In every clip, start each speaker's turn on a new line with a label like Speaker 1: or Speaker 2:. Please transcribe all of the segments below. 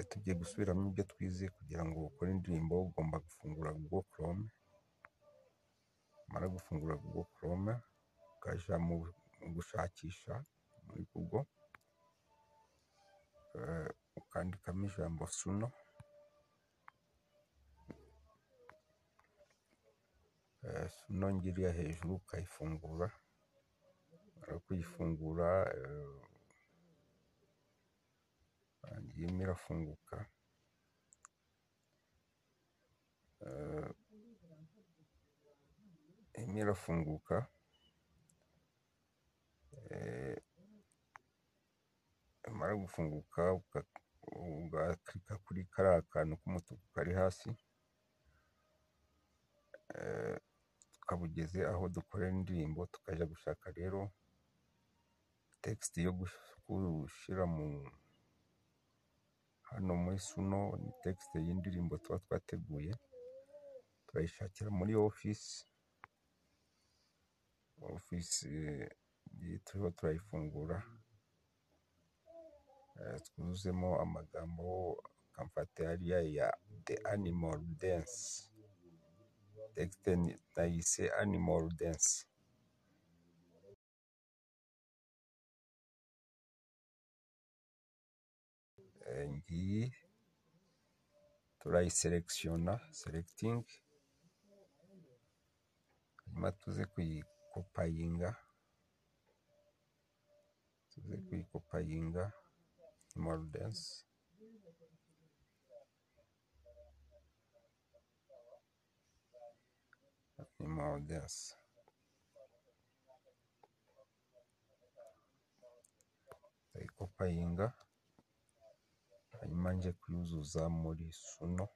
Speaker 1: tugiye gusubiramo ibyo twize. Kugira ngo ukore indirimbo ugomba gufungura Google Chrome. Mara gufungura Google Chrome ukaja mu gushakisha muri Google, ukandikamo ijambo Suno. Suno ngiriya hejuru ukayifungura. Mara kuyifungura irimo irafunguka. Irimo irafunguka. Mara gufunguka ugaklika kuri kariya kantu k'umutuku kari hasi. Tukabugeze aho dukorera indirimbo, tukaja gushaka rero text yo gushira hano muri Suno. Ni text y'indirimbo tuba twateguye, turayishakira muri office turiho turayifungura. Twuzuzemo amagambo kamfate hariya ya The Animal Dance. Text nayise Animal Dance. Ngiyi turayiselectiona, selecting, hanyuma tuze kuyikopayinga. Animal Dance. Animal Dance. Tuyikopayinga, hanyuma nje kuyuzuza muri Suno.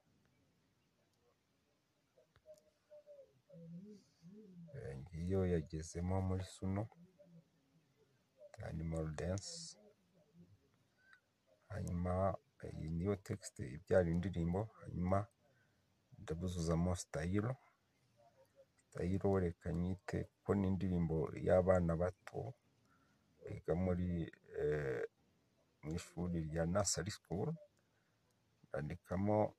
Speaker 1: Ngiyo yagezemo muri Suno, Animal Dance. Hanyuma iyi niyo text ibyara indirimbo. Hanyuma ndabuzuzamo style. Reka nyite kuko ni indirimbo y'abana bato biga muri mu ishuri rya nursery school. Ndandikamo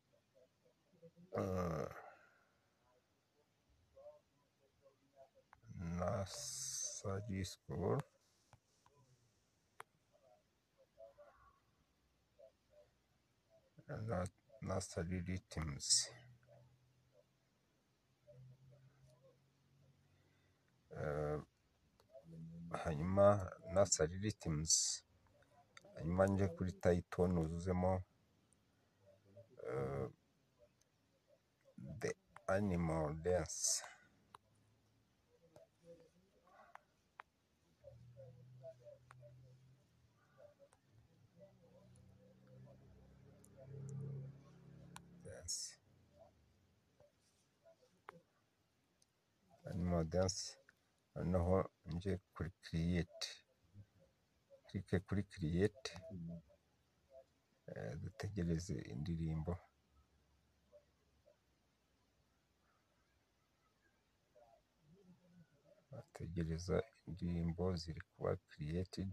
Speaker 1: nursery school. Nursery rhythms. Hanyuma nursery rhythms. Hanyuma nje kuri title nuzuzemo The Animal Dance. Animal Dance. Noneho nje kuri create. Klike kuri create. Dutegereze indirimbo. Tegereza indirimbo ziri kuba created.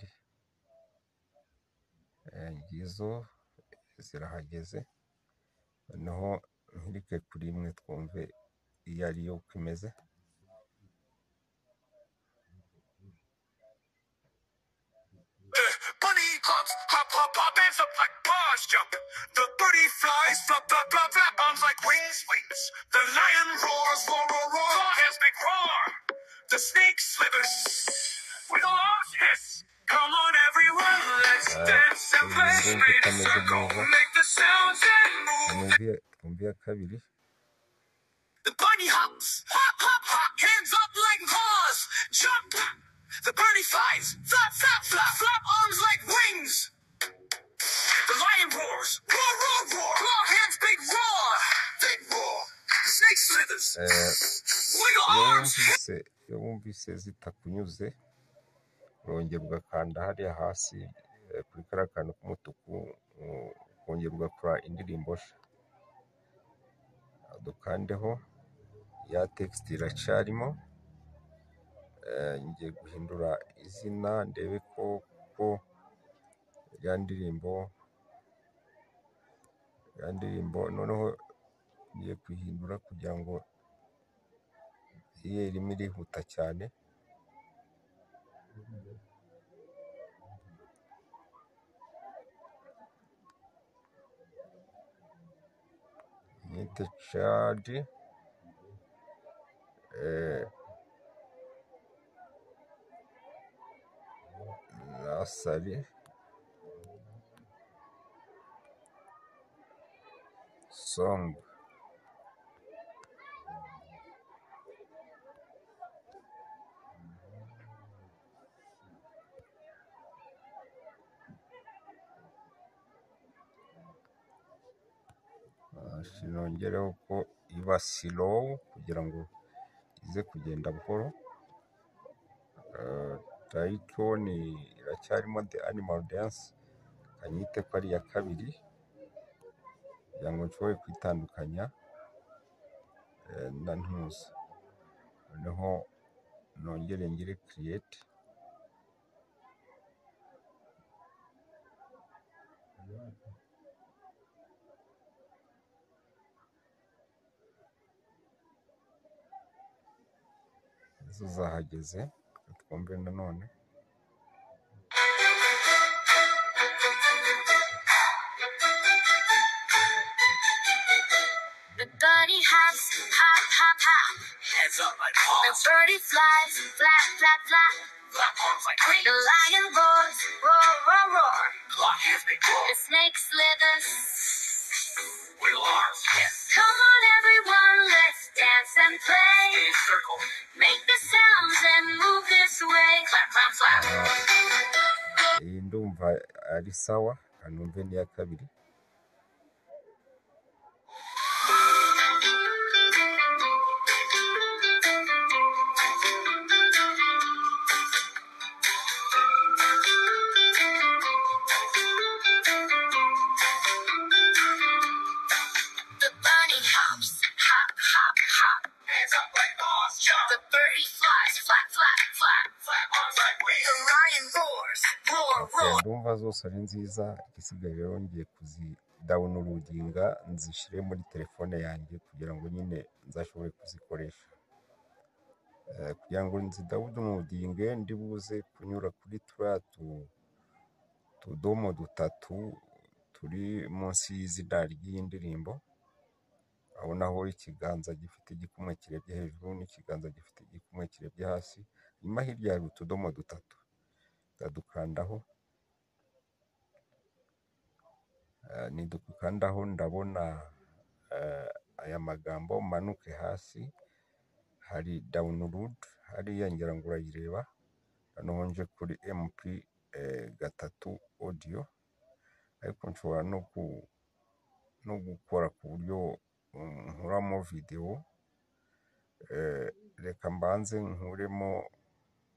Speaker 1: Ngizo zirahageze. Noneho nkirike kuri imwe twumve iyo ariyo uko imeze.
Speaker 2: Bunny hops, hop, hop, hop, hands up like bars jump. The birdie flies, flap, flap, flap, flap, arms like wings, wings. The lion roars, roar, roar, roar, claw hands big roar. The snake slithers with a large hiss. Come on everyone, let's dance and play. Spin a circle, make the sounds and move.
Speaker 1: Twumve iya kabiri.
Speaker 2: The bunny hops, hop, hop, hop, hands up like paws, jump. The birdie flies, flap, flap, flap, flap, arms like wings. The lion roars, roar, roar, roar, claw hands big roar, big roar. The snake slithers, wiggle arms.
Speaker 1: Iyo wumvise zitakunyuze, urongera ugakanda hariya hasi kuri kariya kantu k'umutuku, ukongera ugakora indirimbo nshya. Dukandeho, ya text iracarimo. Ngiye guhindura izina ndebe ko ya ndirimbo ya ndirimbo. Noneho ngiye kuyihindura kugira ngo iye irimo irihuta cyane. Nyite charge nursery song. Sinongereho ko iba slow kugira ngo ize kugenda buhoro. Title ni iracyarimo The Animal Dance, kanyite ko ari iya kabiri kugira ngo nshobore kwitandukanya na ntuza. Noneho nongere ngire create. Izo zahageze, twumve nanone.
Speaker 2: The bunny hops, hop, hop, hop. Heads up like paws. The birdie flies, flap, flap, flap. Flap arms like wings. The lion roars, roar, roar, roar. Claw hands make roar. The snake slithers. Wiggle arms, yes. Come on everyone, let's dance and play. In a circle. Make the sounds and move this way. Clap, clap, clap.
Speaker 1: Iyi ndumva ari sawa, kanumve n'iya kabiri. Ndumva zose ari nziza, igisigaye rero ngiye kuzidawunirodinga nzishyire muri telefone yanjye kugira ngo nyine nzashobore kuzikoresha. Kugira ngo nzidawunirodinge ndi buze kunyura kuri turiya tudomo dutatu turi munsi y'izina ry'iyi ndirimbo. Abonaho ikiganza gifite igikumwe kirebye hejuru n'ikiganza gifite igikumwe kirebye hasi. Nyuma hirya hari utudomo dutatu, ndadukandaho. Nidukandaho ndabona aya magambo manuke hasi, hari download hariya ngira ngo urayireba. Noneho nje kuri MP3 audio, ariko nshobora no gukora ku buryo nkuramo video. Reka mbanze nkuremo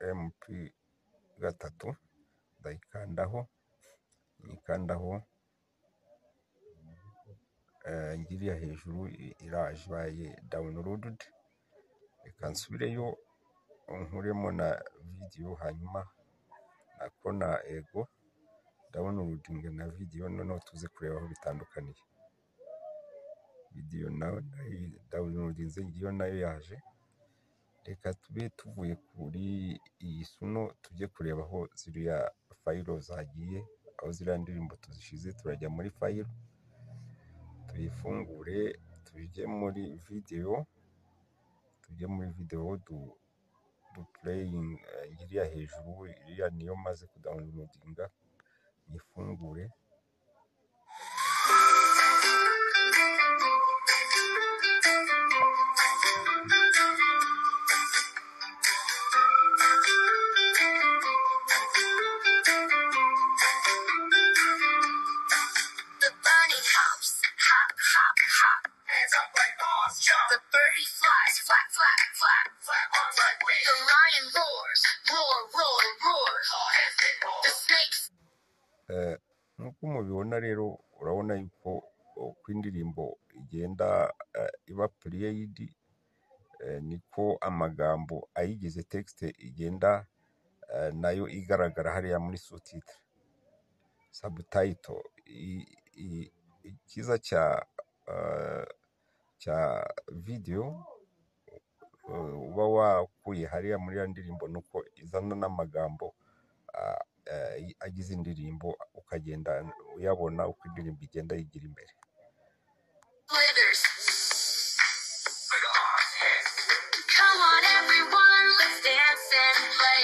Speaker 1: MP3, ndayikandaho, nyikandaho, ngiriya hejuru iraje ibaye downloaded. Reka nsubireyo nkuremo na video, hanyuma nakona ego downloading na video, noneho tuze kureba aho bitandukaniye. Video nayo downloadinze ngiyo nayo yaje. Reka tube tuvuye kuri iyi suno tujye kureba aho ziriya file zagiye, aho ziriya ndirimbo tuzishize. Turajya muri file, tuyifungure, tujye muri video, du playing iriya hejuru, iriya niyo maze kudownloadinga, yifungure. Nk'uko mubibona rero, urabona yuko uko indirimbo igenda iba played, niko amagambo ayigize text igenda nayo igaragara hariya muri subtitle. icyiza cya video uba wakuye hariya muri ya ndirimbo nuko izana n'amagambo agize indirimbo ukagenda uyabona uko indirimbo igenda yigira imbere.
Speaker 2: Come on everyone, let's dance and play.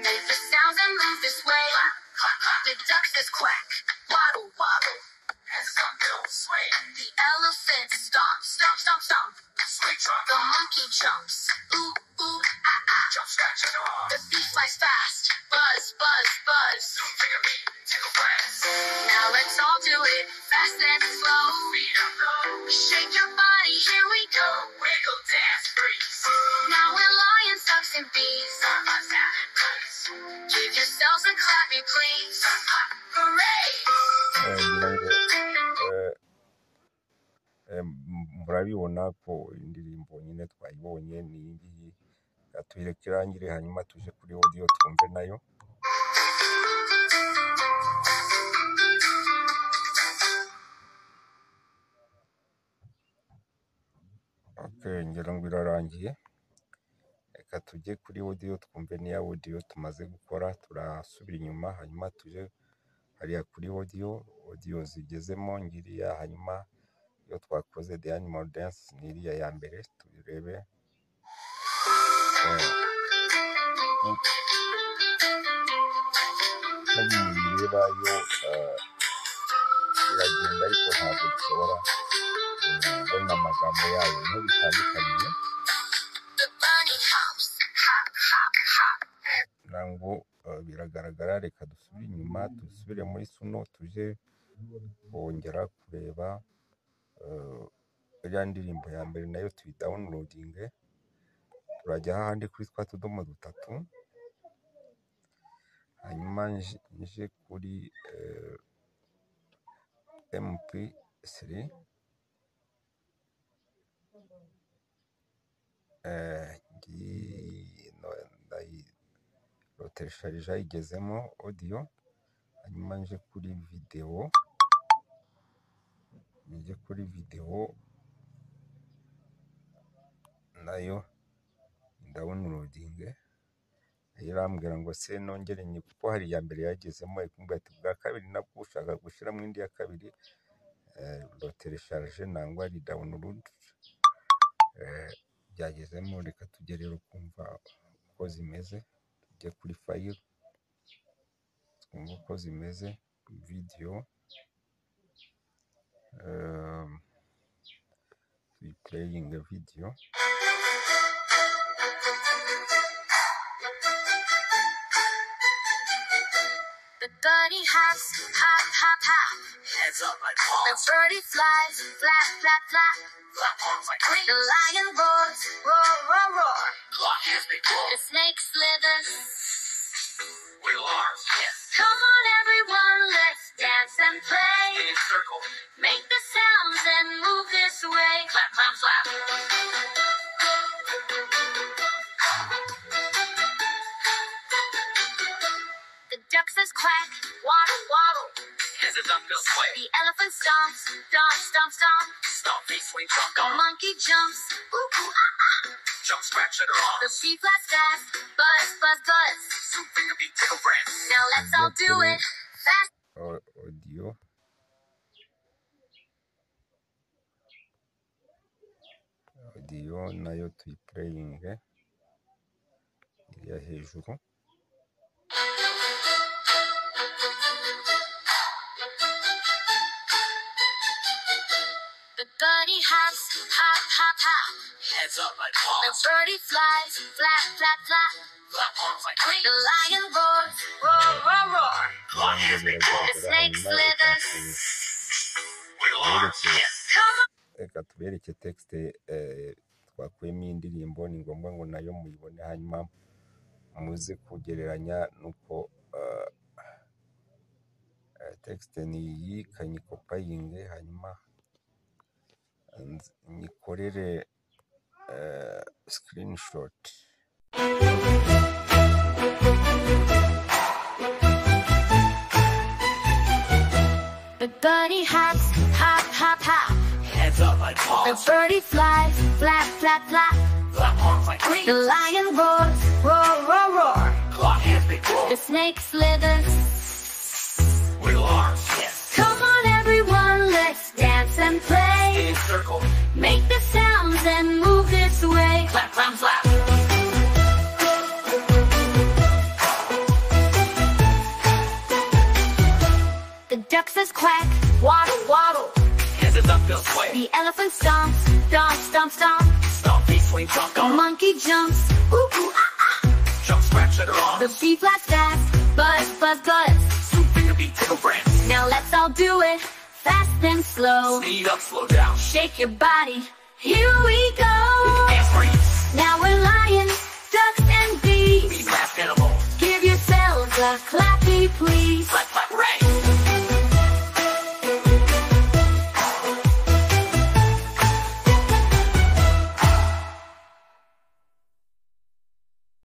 Speaker 2: Make the sounds and move this way. The duck says quack, waddle waddle, and some don't sway. The elephant stomps, stomp stomp stomp. Swing trot. The monkey jumps, ooh ooh ah ah. Jump scratch and all. The bee flies fast, buzz buzz buzz. Zoom finger me, tickle friends. Now let's all do it, fast and slow. Speed up low. Shake your body, here we go. Wiggle, dance, freeze. Now we're lions, ducks, and bees. Give yourselves a clappy, please. Hooray!
Speaker 1: Murabibona ko indirimbo nyine twayibonye ni iyi ngiyi, tuyireke irangire hanyuma tuje kuri audio twumve nayo. Okay, ngira ngo irarangiye. Reka tujye kuri audio twumve niya audio tumaze gukora, turasubira inyuma hanyuma tuje hariya kuri audio zigezemo ngiriya, hanyuma iyo twakoze The Animal Dance ni iriya ya mbere tuyirebe. Mubireba yo iragenda ariko ntabwo dushobora kubona amagambo yayo nk'ibitandukanye. Nango biragaragara, reka dusubire inyuma dusubire muri suno tuje kongera kureba iriya ndirimbo ya mbere nayo tuyidownloadinge. Turajya hahandi kuri twa tudomo dutatu, hanyuma nje kuri MP3 ndayiroteresharija igezemo audio, hanyuma nje kuri video nayo downloading. Irambwira ngo se nongere nye kuko hari ya mbere yagezemo, ikumbwira ati bwa kabiri nabwo ushaka gushyiramo indi ya kabiri, roteresharije nangwa ari download byagezemo. Reka tujye rero kumva uko zimeze, tujye kuri file twumva uko zimeze video. Playing a video.
Speaker 2: The bunny hops, hop, hop, hop. Heads up like paws. The birdie flies, flap, flap, flap. Flap arms like wings. The lion roars, roar, roar, roar. Claw hands big claws. The snake slithers. Wiggle arms, yes. Come on everyone, let's dance and play. In a circle. Make the sounds and move this way. Clap, clap, flap. The duck says quack, waddle, waddle. As a duck goes sway. The elephant stomps, stomp, stomp, stomp. Stomp, face, swing, tromp, the monkey jumps, ooh, ooh, ah, ah. Jump, scratch, and roll. The bee flies fast, buzz, buzz, buzz. Zoom, finger, beat, tickle, friends. Now let's all do it fast.
Speaker 1: Audio nayo tuyiplayinge iriya hejuru.
Speaker 2: The bunny hops, hop, hop, hop. Heads up like paws. The birdie flies, flap, flap, flap. Flap arms like wings. The lion roars, roar, roar, roar. Claw hands big claws. The snake slithers. Wiggle arms, yes. Come on.
Speaker 1: Reka tubereke texte twakuyemo indirimbo, ni ngombwa ngo nayo muyibone hanyuma muze kugereranya nuko texte ni iyi, kanyikopayinge hanyuma nyikorere screenshot.
Speaker 2: The bunny hops, hop, hop, hop. Heads up like paws. The birdie flies, flap, flap, flap. Flap arms like wings. The lion roars, roar, roar, roar. Claw hands, big roar. The snake slithers. Wiggle arms, yes. Come on everyone, let's dance and play. In circle. Make the sounds and move this way. Clap, clap, flap. The duck says quack, waddle, waddle. Hands is up, bill sway. The elephant stomps, stomp, stomp, stomp. Stomp, feet swing, jump, go. The monkey jumps, ooh, ooh, ah, ah. Jump, scratch, sugar on. The bee flaps fast, buzz, buzz, buzz. Swoop, finger, beat, tickle, branch. Now let's all do it, fast and slow. Speed up, slow down. Shake your body, here we go. Dance freeze. Now we're lions, ducks, and bees. Be fast animals. Give yourselves a clappy, please. Clap, clap, red.